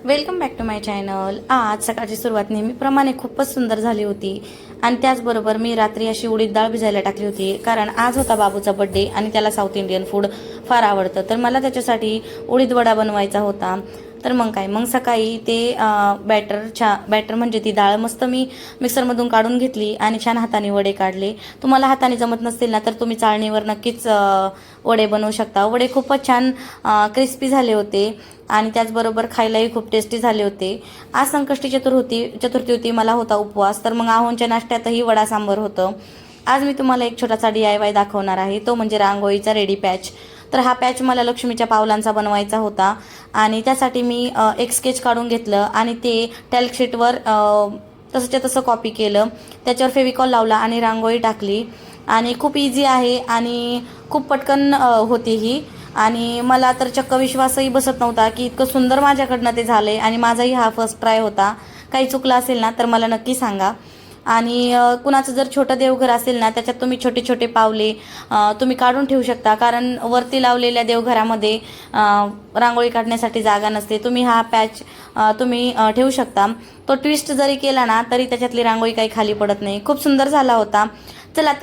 Welcome back to my channel. आज सकाळची सुरुवात नेहमीप्रमाणे खूपच सुंदर झाली होती आणि त्याचबरोबर मी रात्री अशी उडीद डाळ भिजायला टाकली होती, कारण आज होता बाबूचा बर्थडे आणि त्याला साऊथ इंडियन फूड फार आवडतं। तर मला त्याच्यासाठी उडीद वडा बनवायचा होता। तर मग सकाळी ते बॅटर म्हणजे ती डाळ मस्त मी मिक्सरमधून काढून घेतली आणि छान हाताने वडे काढले। तुम्हाला हाताने जमत नसतील ना तर तुम्ही चाळणीवर नक्कीच वडे बनवू शकता। वडे खूपच छान क्रिस्पी झाले होते आणि त्याचबरोबर खायलाही खूप टेस्टी झाले होते। आज संकष्टी चतुर्थी होती, मला होता उपवास। तर मग आहोंच्या नाश्त्यातही वडा सांबर होतं। आज मी तुम्हाला एक छोटासा DIY दाखवणार आहे, तो म्हणजे रांगोळीचा रेडी पॅच। तर हा पॅच मला लक्ष्मीच्या पावलांचा बनवायचा होता आणि त्यासाठी मी एक स्केच काढून घेतलं आणि ते टॅल्क शीटवर तसंच्या तसं कॉपी केलं। त्याच्यावर फेविकॉल लावला आणि रांगोळी टाकली आणि खूप इझी आहे आणि खूप पटकन होती ही। आणि मला तर चक्क विश्वासही बसत नव्हता की इतकं सुंदर माझ्याकडनं ते झाले आणि माझाही हा फर्स्ट ट्राय होता। काही चुकलं असेल ना तर मला नक्की सांगा। आणि कुणाचं जर छोटं देवघर असेल ना त्याच्यात तुम्ही छोटे छोटे पावले तुम्ही काढून ठेवू शकता, कारण वरती लावलेल्या देवघरामध्ये रांगोळी काढण्यासाठी जागा नसते। तुम्ही हा पॅच तुम्ही ठेवू शकता। तो ट्विस्ट जरी केला ना तरी त्याच्यातली रांगोळी काही खाली पडत नाही। खूप सुंदर झाला होता। चला तर